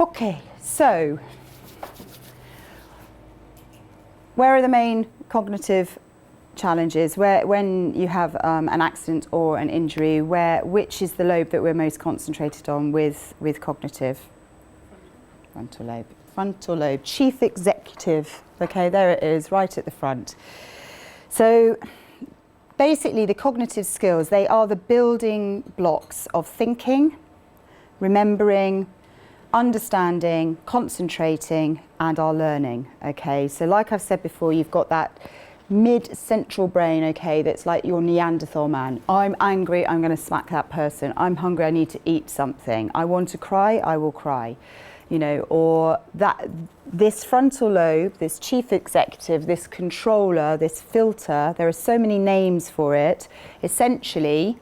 Okay, so where are the main cognitive challenges? When you have an accident or an injury, which is the lobe that we're most concentrated on with cognitive? Frontal lobe, chief executive. Okay, there it is, right at the front. So basically the cognitive skills, they are the building blocks of thinking, remembering, understanding, concentrating, and our learning. Okay, so like I've said before, you've got that mid-central brain, okay, that's like your Neanderthal man. I'm angry, I'm going to smack that person. I'm hungry, I need to eat something. I want to cry, I will cry. You know, or this frontal lobe, this chief executive, this controller, this filter, there are so many names for it. Essentially,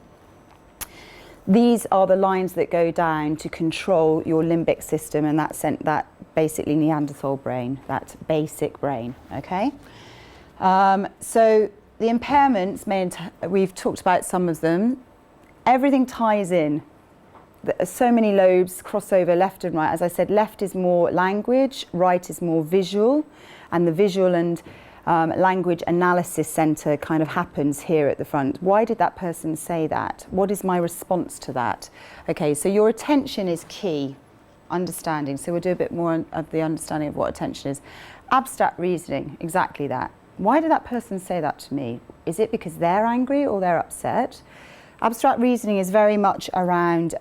these are the lines that go down to control your limbic system, and that basically Neanderthal brain, that basic brain, okay? So the impairments, we've talked about some of them. Everything ties in. So many lobes cross over left and right. As I said, left is more language, right is more visual, and the visual and language analysis center kind of happens here at the front. Why did that person say that? What is my response to that? Okay, so your attention is key, understanding. So we'll do a bit more of the understanding of what attention is. Abstract reasoning, exactly that. Why did that person say that to me? Is it because they're angry or they're upset? Abstract reasoning is very much around,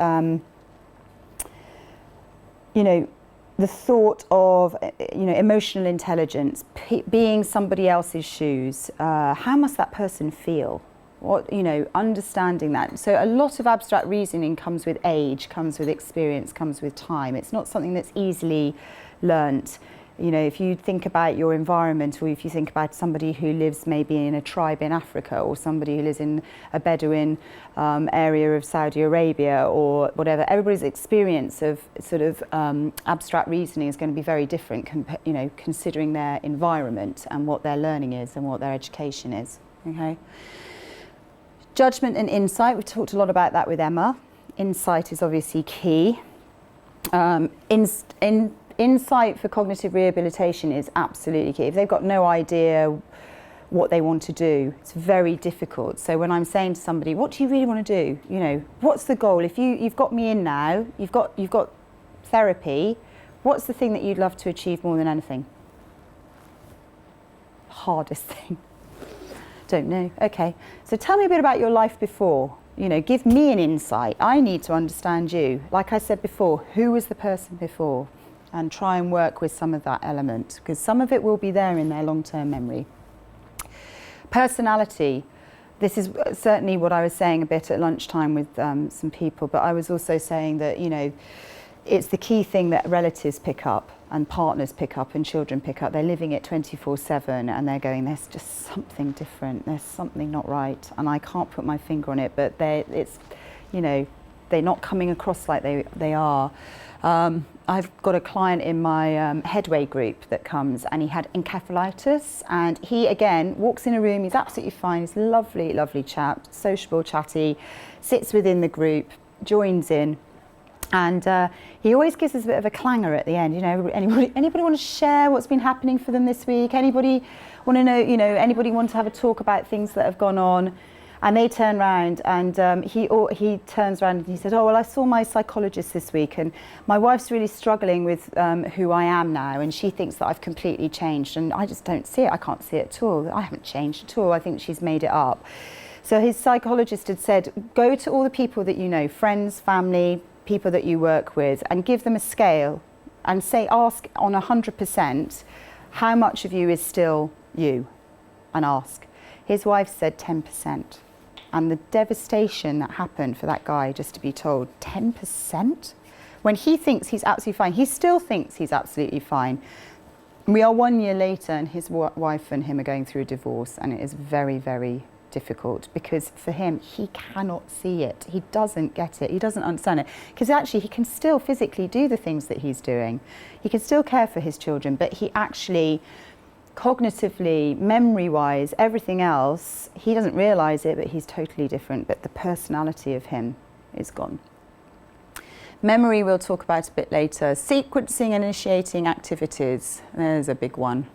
you know, the thought of, you know, emotional intelligence, being somebody else's shoes. How must that person feel? What, you know, understanding that. So a lot of abstract reasoning comes with age, comes with experience, comes with time. It's not something that's easily learnt. You know, if you think about your environment, or if you think about somebody who lives maybe in a tribe in Africa, or somebody who lives in a Bedouin area of Saudi Arabia, or whatever, everybody's experience of sort of abstract reasoning is going to be very different, you know, considering their environment and what their learning is and what their education is. Okay. Judgment and insight, we've talked a lot about that with Emma. Insight is obviously key. Insight for cognitive rehabilitation is absolutely key. If they've got no idea what they want to do, it's very difficult. So when I'm saying to somebody, what do you really want to do? You know, what's the goal? If you've got me in now, you've got therapy, what's the thing that you'd love to achieve more than anything? Hardest thing. Don't know. Okay. So tell me a bit about your life before. You know, give me an insight. I need to understand you. Like I said before, who was the person before? And try and work with some of that element, because some of it will be there in their long-term memory. Personality. This is certainly what I was saying a bit at lunchtime with some people, but I was also saying that, you know, it's the key thing that relatives pick up and partners pick up and children pick up. They're living it 24/7 and they're going, there's just something different, there's something not right, and I can't put my finger on it, but it's, you know, they're not coming across like they are. I've got a client in my headway group that comes, and he had encephalitis, and he again walks in a room, he's absolutely fine, he's a lovely chap, sociable, chatty, sits within the group, joins in, and he always gives us a bit of a clanger at the end. You know, anybody want to share what's been happening for them this week? Anybody want to know, you know, anybody want to have a talk about things that have gone on? And they turn around, and he turns around and he said, oh, well, I saw my psychologist this week, and my wife's really struggling with who I am now, and she thinks that I've completely changed, and I just don't see it. I can't see it at all. I haven't changed at all. I think she's made it up. So his psychologist had said, go to all the people that you know, friends, family, people that you work with, and give them a scale and say, ask on 100%, how much of you is still you? And ask. His wife said 10%. And the devastation that happened for that guy, just to be told, 10%? When he thinks he's absolutely fine, he still thinks he's absolutely fine. We are 1 year later, and his wife and him are going through a divorce, and it is very, very difficult, because for him, he cannot see it. He doesn't get it. He doesn't understand it. Because actually, he can still physically do the things that he's doing. He can still care for his children, but he actually, cognitively, memory-wise, everything else, he doesn't realise it, but he's totally different. But the personality of him is gone. Memory we'll talk about a bit later. Sequencing and initiating activities. There's a big one.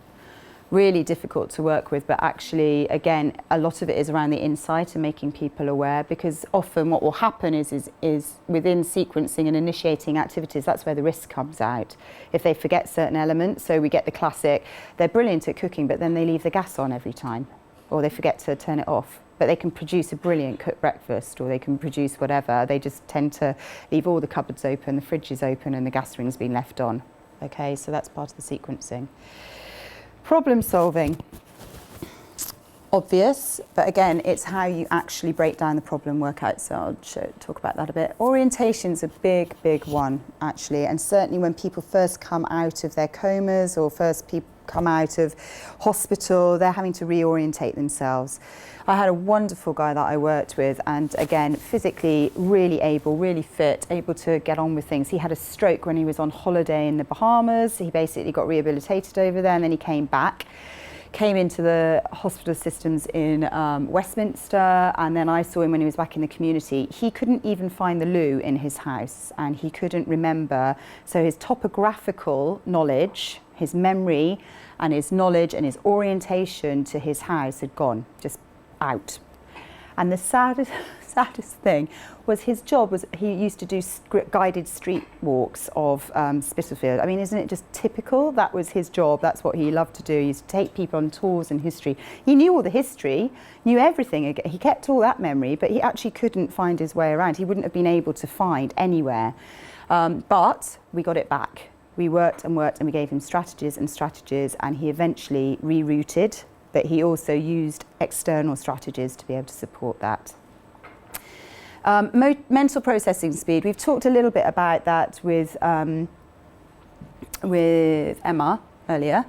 Really difficult to work with, but actually, again, a lot of it is around the insight and making people aware, because often what will happen is within sequencing and initiating activities, that's where the risk comes out. If they forget certain elements, so we get the classic, they're brilliant at cooking, but then they leave the gas on every time, or they forget to turn it off. But they can produce a brilliant cooked breakfast, or they can produce whatever. They just tend to leave all the cupboards open, the fridge is open, and the gas ring's been left on. Okay, so that's part of the sequencing. Problem solving. Obvious, but again, it's how you actually break down the problem, work out. So I'll talk about that a bit. Orientation's a big, big one, actually, and certainly when people first come out of their comas or first come out of hospital, they're having to reorientate themselves. I had a wonderful guy that I worked with, and again, physically really able, really fit, able to get on with things. He had a stroke when he was on holiday in the Bahamas. He basically got rehabilitated over there, and then he came back. Came into the hospital systems in Westminster, and then I saw him when he was back in the community. He couldn't even find the loo in his house, and he couldn't remember. So his topographical knowledge, his memory, and his knowledge and his orientation to his house had gone, just out. And the saddest thing was his job was he used to do guided street walks of Spitalfield. I mean, isn't it just typical? That was his job. That's what he loved to do. He used to take people on tours in history. He knew all the history, knew everything. He kept all that memory, but he actually couldn't find his way around. He wouldn't have been able to find anywhere. But we got it back. We worked and worked, and we gave him strategies, and he eventually rerouted, but he also used external strategies to be able to support that. Mental processing speed. We've talked a little bit about that with Emma earlier.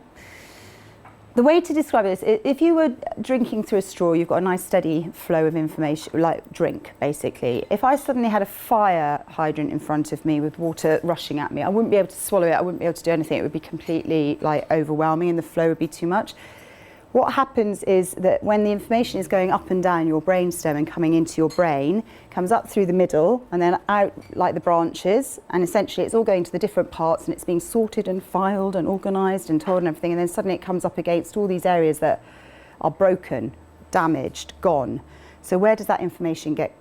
The way to describe it is, if you were drinking through a straw, you've got a nice steady flow of information, like drink, basically. If I suddenly had a fire hydrant in front of me with water rushing at me, I wouldn't be able to swallow it, I wouldn't be able to do anything. It would be completely overwhelming, and the flow would be too much. What happens is that when the information is going up and down your brainstem and coming into your brain, comes up through the middle and then out like the branches, and essentially it's all going to the different parts, and it's being sorted and filed and organised and told and everything, and then suddenly it comes up against all these areas that are broken, damaged, gone. So where does that information get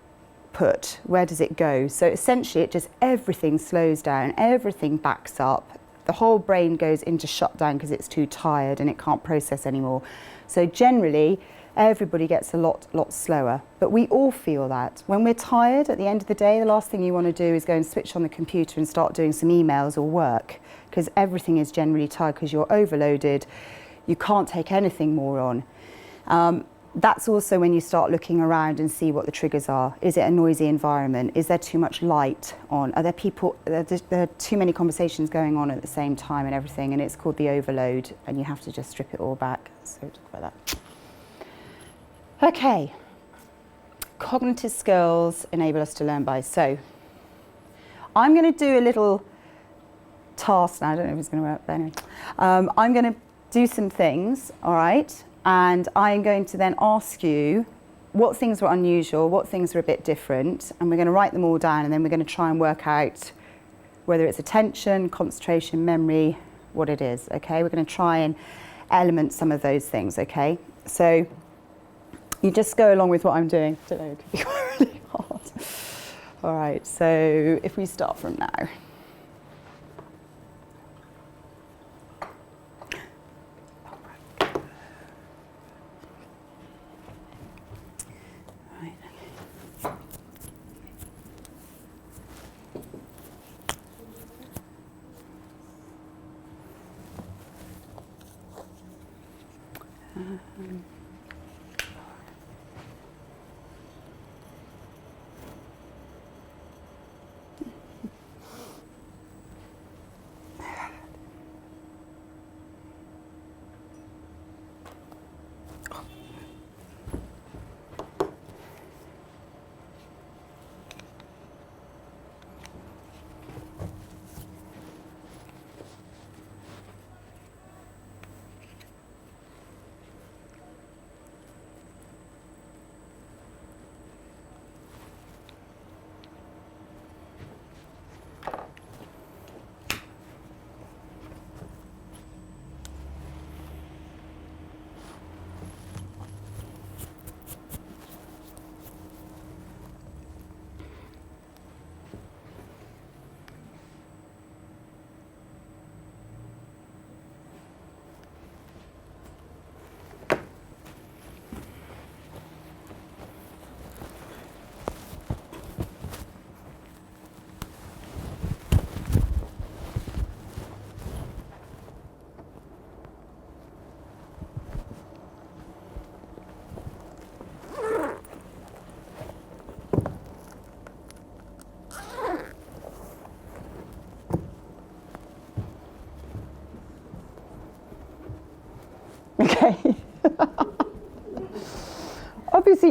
put? Where does it go? So essentially everything slows down, everything backs up. The whole brain goes into shutdown because it's too tired and it can't process anymore. So generally, everybody gets a lot slower. But we all feel that. When we're tired at the end of the day, the last thing you want to do is go and switch on the computer and start doing some emails or work, because everything is generally tired because you're overloaded. You can't take anything more on. That's also when you start looking around and see what the triggers are. Is it a noisy environment? Is there too much light on? Are there people, there are too many conversations going on at the same time and everything, and it's called the overload, and you have to just strip it all back. So talk about that. Okay. Cognitive skills enable us to learn by. So I'm going to do a little task now. I don't know if it's going to work, but anyway. I'm going to do some things, all right? And I'm going to then ask you what things were unusual, what things were a bit different, and we're going to write them all down, and then we're going to try and work out whether it's attention, concentration, memory, what it is, okay? We're going to try and element some of those things, okay? So you just go along with what I'm doing. I don't know, it could be really hard. All right, so if we start from now.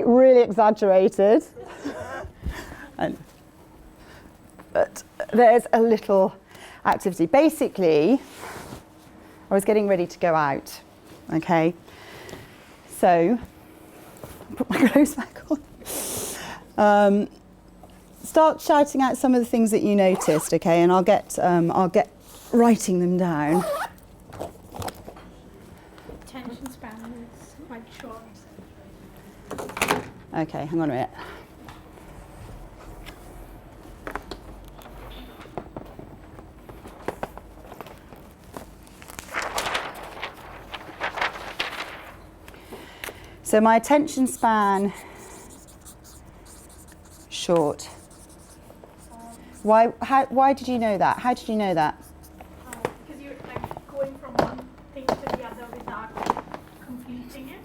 really, really exaggerated. But there's a little activity. Basically, I was getting ready to go out, okay? So, put my clothes back on. Start shouting out some of the things that you noticed, okay? And I'll get writing them down. Attention span is quite short. Okay, hang on a minute. So my attention span, short. Why did you know that? How did you know that? Because you're like going from one thing to the other without completing it.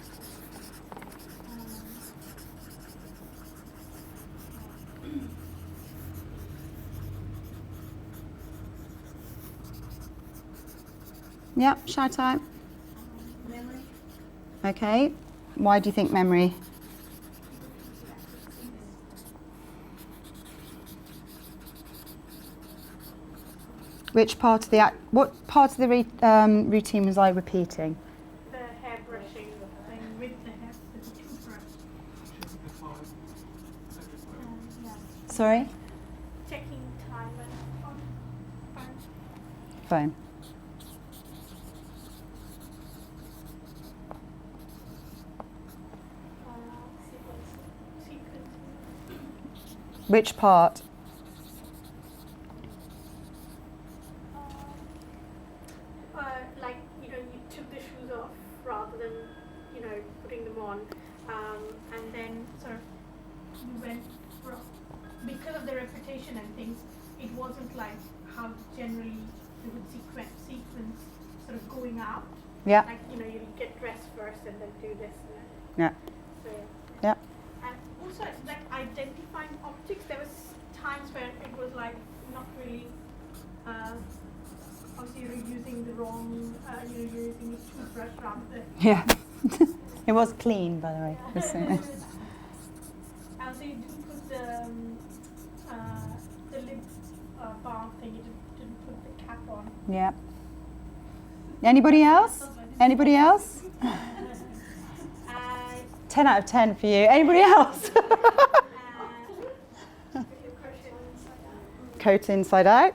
Yeah, shout out. Memory. Okay. Why do you think memory? What part of the routine was I repeating? The hair brushing thing with the hair, with the toothbrush. Yeah. Sorry? Checking time and Phone. sequence. Which part? Like, you took the shoes off rather than, putting them on. And then sort of you went from, because of the repetition and things, it wasn't like how generally you would sequence sort of going out. Yeah. Like, you get dressed first and then do this and then. Yeah. So, Yeah. and also, like identifying objects, there was times where it was like not really, obviously you're using the wrong, you're using a toothbrush rather than. Yeah. It was clean, by the way. Also, you didn't put the lip balm thing, you didn't put the cap on. Yeah. Anybody else? Anybody else? 10 out of 10 for you. Anybody else? Coat inside out.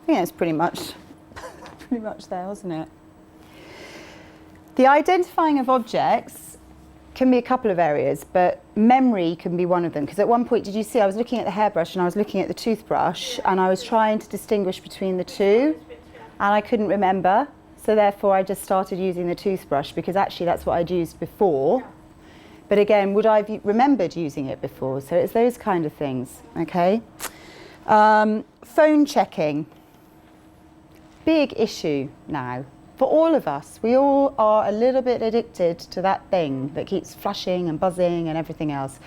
I think that's pretty much there, wasn't it? The identifying of objects can be a couple of areas, but memory can be one of them. Because at one point, did you see, I was looking at the hairbrush and I was looking at the toothbrush and I was trying to distinguish between the two and I couldn't remember. So therefore, I just started using the toothbrush because actually that's what I'd used before. But again, would I have remembered using it before? So it's those kind of things, okay? Phone checking. Big issue now. For all of us, we all are a little bit addicted to that thing that keeps flashing and buzzing and everything else.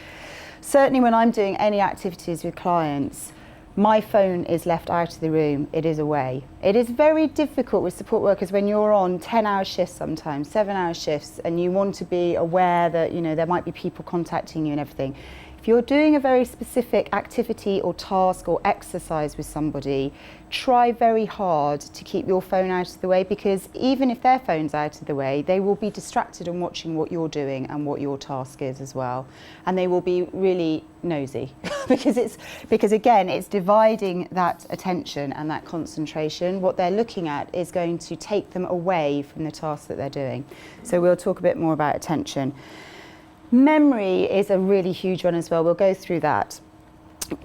Certainly when I'm doing any activities with clients, my phone is left out of the room, it is away. It is very difficult with support workers when you're on 10-hour shifts sometimes, 7-hour shifts, and you want to be aware that there might be people contacting you and everything. If you're doing a very specific activity or task or exercise with somebody, try very hard to keep your phone out of the way, because even if their phone's out of the way, they will be distracted and watching what you're doing and what your task is as well. And they will be really nosy because again, it's dividing that attention and that concentration. What they're looking at is going to take them away from the task that they're doing. So we'll talk a bit more about attention. Memory is a really huge one as well. We'll go through that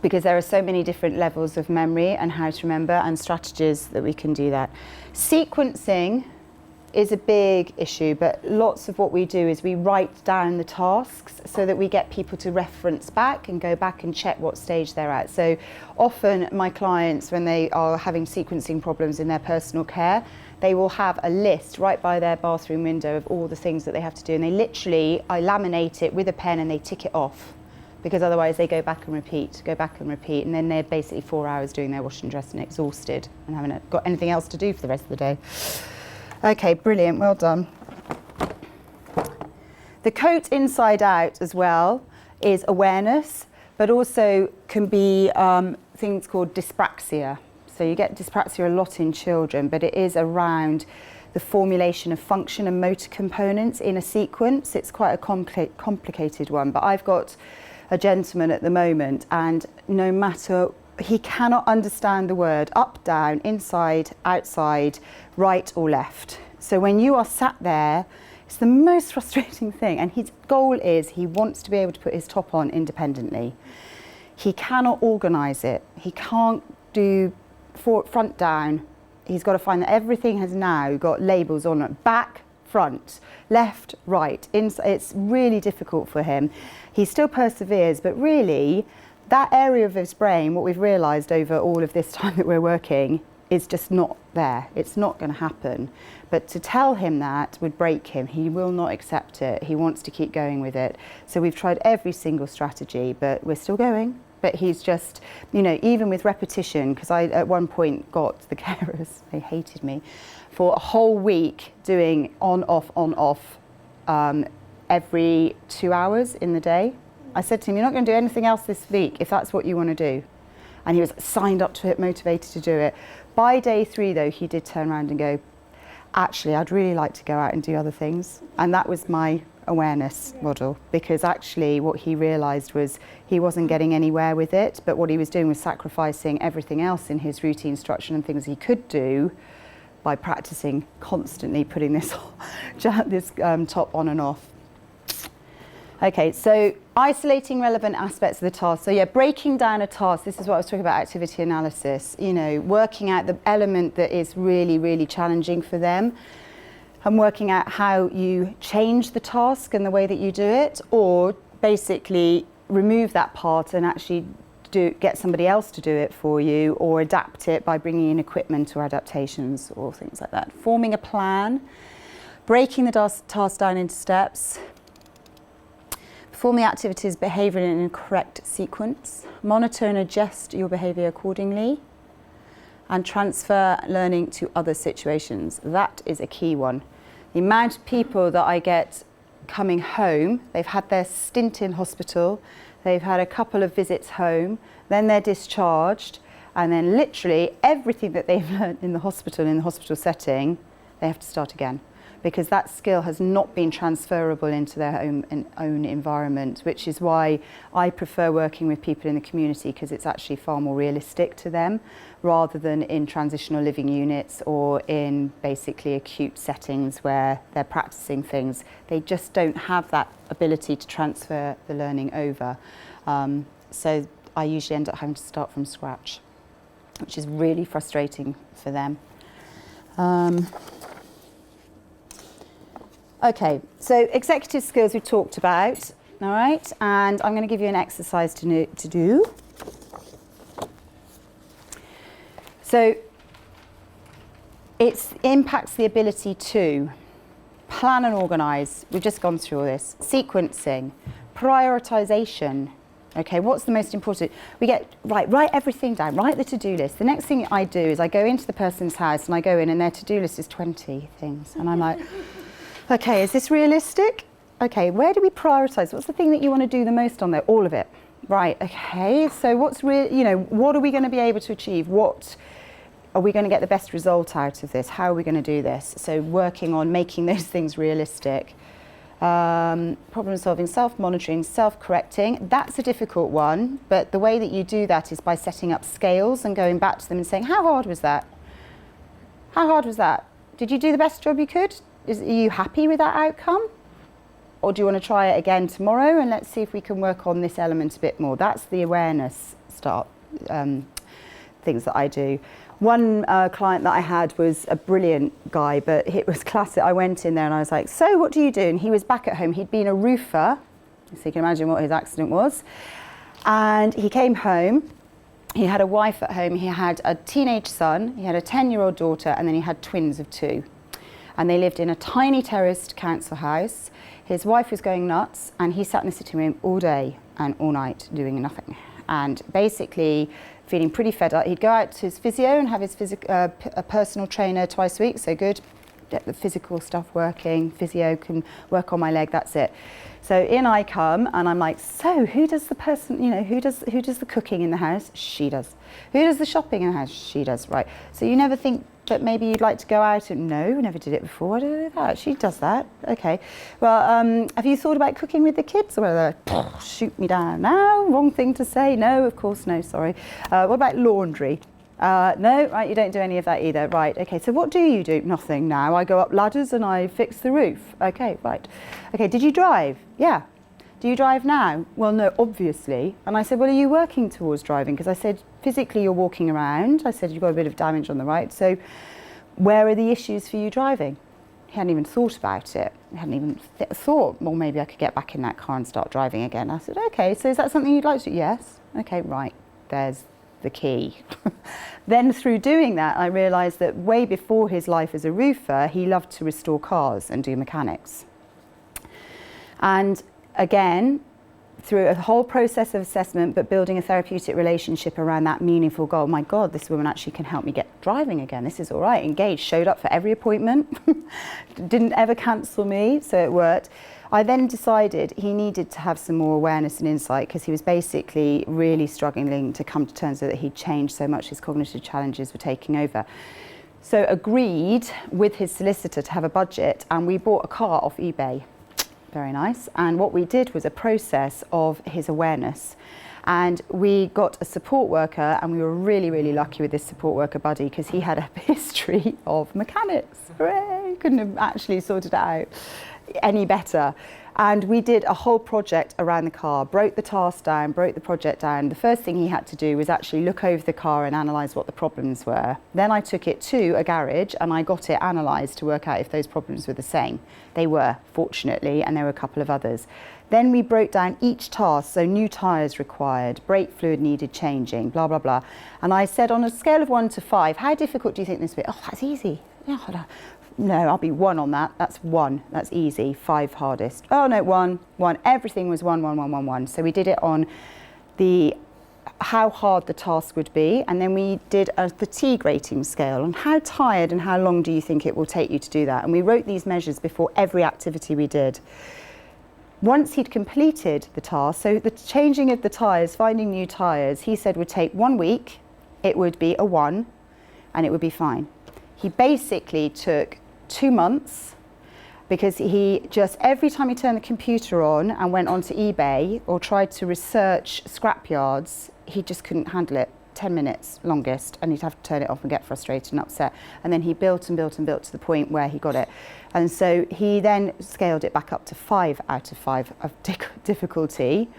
because there are so many different levels of memory and how to remember and strategies that we can do that. Sequencing is a big issue, but lots of what we do is we write down the tasks so that we get people to reference back and go back and check what stage they're at. So often my clients, when they are having sequencing problems in their personal care, they will have a list right by their bathroom window of all the things that they have to do, and I laminate it with a pen and they tick it off because otherwise they go back and repeat, and then they're basically 4 hours doing their wash and dress and exhausted and haven't got anything else to do for the rest of the day. Okay, brilliant, well done. The coat inside out as well is awareness, but also can be things called dyspraxia. So you get dyspraxia a lot in children, but it is around the formulation of function and motor components in a sequence. It's quite a complicated one, but I've got a gentleman at the moment, and no matter, he cannot understand the word up, down, inside, outside, right or left. So when you are sat there, it's the most frustrating thing, and his goal is he wants to be able to put his top on independently. He cannot organise it. He can't do front down. He's got to find that everything has now got labels on it, back, front, left, right. It's really difficult for him. He still perseveres, but really that area of his brain, what we've realised over all of this time that we're working, is just not there. It's not going to happen. But to tell him that would break him. He will not accept it. He wants to keep going with it. So we've tried every single strategy, but we're still going. But he's just, you know, even with repetition, because I at one point got the carers, they hated me, for a whole week doing on, off, every 2 hours in the day. I said to him, you're not going to do anything else this week if that's what you want to do. And he was signed up to it, motivated to do it. By day 3, though, he did turn around and go, actually, I'd really like to go out and do other things. And that was my awareness model, because actually what he realised was he wasn't getting anywhere with it, but what he was doing was sacrificing everything else in his routine structure and things he could do by practising constantly putting this, top on and off. Okay, so isolating relevant aspects of the task. So yeah, breaking down a task, this is what I was talking about, activity analysis, you know, working out the element that is really, really challenging for them and working out how you change the task and the way that you do it, or basically remove that part and actually get somebody else to do it for you, or adapt it by bringing in equipment or adaptations or things like that. Forming a plan, breaking the task down into steps, perform the activities behaviour in a correct sequence, monitor and adjust your behaviour accordingly, and transfer learning to other situations. That is a key one. The amount of people that I get coming home, they've had their stint in hospital, they've had a couple of visits home, then they're discharged, and then literally everything that they've learned in the hospital setting, they have to start again, because that skill has not been transferable into their own environment, which is why I prefer working with people in the community, because it's actually far more realistic to them, rather than in transitional living units or in basically acute settings where they're practicing things. They just don't have that ability to transfer the learning over. So I usually end up having to start from scratch, which is really frustrating for them. Okay, so executive skills we've talked about, all right, and I'm going to give you an exercise to do. So it impacts the ability to plan and organise. We've just gone through all this. Sequencing, prioritisation. Okay, what's the most important? We get, write everything down, write the to-do list. The next thing I do is I go into the person's house and I go in and their to-do list is 20 things. And I'm like, okay, is this realistic? Okay, where do we prioritise? What's the thing that you want to do the most on there? All of it. Right, okay, so what are we going to be able to achieve? What are we going to get the best result out of this? How are we going to do this? So working on making those things realistic. Problem solving, self-monitoring, self-correcting. That's a difficult one, but the way that you do that is by setting up scales and going back to them and saying, how hard was that? How hard was that? Did you do the best job you could? Are you happy with that outcome? Or do you want to try it again tomorrow and let's see if we can work on this element a bit more? That's the awareness things that I do. One client that I had was a brilliant guy, but it was classic. I went in there and I was like, so what do you do? And he was back at home. He'd been a roofer, so you can imagine what his accident was. And he came home. He had a wife at home. He had a teenage son. He had a 10-year-old daughter, and then he had twins of 2. and they lived in a tiny terraced council house. His wife was going nuts, and he sat in the sitting room all day and all night doing nothing, and basically feeling pretty fed up. He'd go out to his physio and have his a personal trainer twice a week, so good, get the physical stuff working, physio can work on my leg, that's it. So in I come, and I'm like, so who does the person, you know, who does the cooking in the house? She does. Who does the shopping in the house? She does, right. So you never think that maybe you'd like to go out and, no, never did it before, I don't do that. She does that, okay. Well, have you thought about cooking with the kids? Or whether, shoot me down now, wrong thing to say, no, of course, no, sorry. What about laundry? No, right, you don't do any of that either. Right, okay, so what do you do? Nothing now. I go up ladders and I fix the roof. Okay, right. Okay, did you drive? Yeah. Do you drive now? Well, no, obviously. And I said, well, are you working towards driving? Because I said, physically you're walking around. I said, you've got a bit of damage on the right. So where are the issues for you driving? He hadn't even thought about it. He hadn't even thought, well, maybe I could get back in that car and start driving again. I said, okay, so is that something you'd like to do? Yes. Okay, right, there's the key. Then through doing that, I realised that way before his life as a roofer, he loved to restore cars and do mechanics. And again, through a whole process of assessment, but building a therapeutic relationship around that meaningful goal. My God, this woman actually can help me get driving again. This is all right. Engaged, showed up for every appointment, didn't ever cancel me, so it worked. I then decided he needed to have some more awareness and insight, because he was basically really struggling to come to terms with it. He'd changed so much, his cognitive challenges were taking over. So agreed with his solicitor to have a budget, and we bought a car off eBay. Very nice. And what we did was a process of his awareness. And we got a support worker, and we were really, really lucky with this support worker buddy, because he had a history of mechanics. Hooray! Couldn't have actually sorted it out any better. And we did a whole project around the car, broke the task down, broke the project down. The first thing he had to do was actually look over the car and analyse what the problems were. Then I took it to a garage and I got it analysed to work out if those problems were the same. They were, fortunately, and there were a couple of others. Then we broke down each task, so new tyres required, brake fluid needed changing, blah, blah, blah. And I said, on a scale of 1 to 5, how difficult do you think this will be? Oh, that's easy. Yeah, no, I'll be 1 on that. That's 1. That's easy. 5 hardest. Oh no, 1. Everything was 1, 1, 1, 1, 1. So we did it on the how hard the task would be, and then we did a fatigue rating scale on how tired and how long do you think it will take you to do that. And we wrote these measures before every activity we did. Once he'd completed the task, so the changing of the tyres, finding new tyres, he said would take 1 week, it would be a 1, and it would be fine. He basically took 2 months, because he just, every time he turned the computer on and went onto eBay or tried to research scrapyards, he just couldn't handle it. 10 minutes longest, and he'd have to turn it off and get frustrated and upset. And then he built and built and built to the point where he got it. And so he then scaled it back up to 5 out of 5 of difficulty.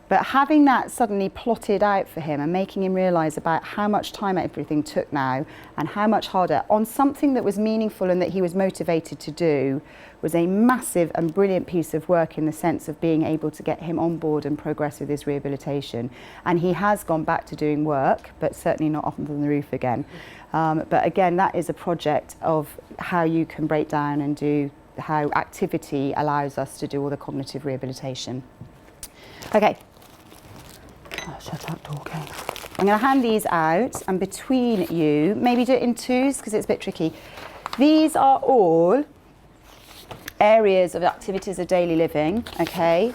But having that suddenly plotted out for him and making him realise about how much time everything took now and how much harder on something that was meaningful and that he was motivated to do was a massive and brilliant piece of work in the sense of being able to get him on board and progress with his rehabilitation. And he has gone back to doing work, but certainly not up on the roof again. But again, that is a project of how you can break down and do how activity allows us to do all the cognitive rehabilitation. Okay. Oh, shut up talking. I'm going to hand these out, and between you, maybe do it in twos because it's a bit tricky. These are all areas of activities of daily living, okay?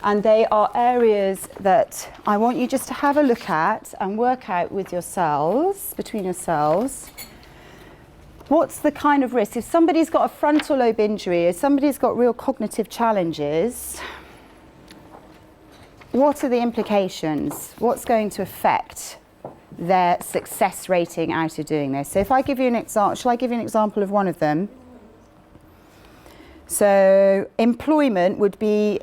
And they are areas that I want you just to have a look at and work out with yourselves, between yourselves. What's the kind of risk? If somebody's got a frontal lobe injury, if somebody's got real cognitive challenges, what are the implications? What's going to affect their success rating out of doing this? So if I give you an example, shall I give you an example of one of them? So employment would be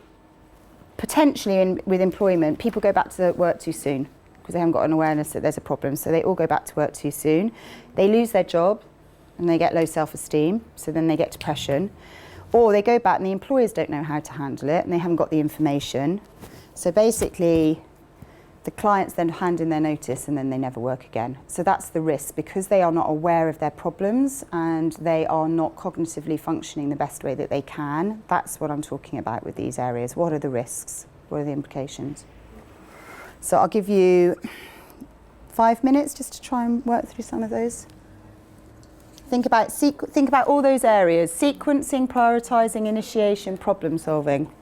potentially with employment, people go back to work too soon because they haven't got an awareness that there's a problem. So they all go back to work too soon. They lose their job and they get low self-esteem. So then they get depression. Or they go back and the employers don't know how to handle it and they haven't got the information. So basically, The clients then hand in their notice and then they never work again. So that's the risk, because they are not aware of their problems and they are not cognitively functioning the best way that they can. That's what I'm talking about with these areas. What are the risks? What are the implications? So I'll give you 5 minutes just to try and work through some of those. Think about all those areas: sequencing, prioritising, initiation, problem solving.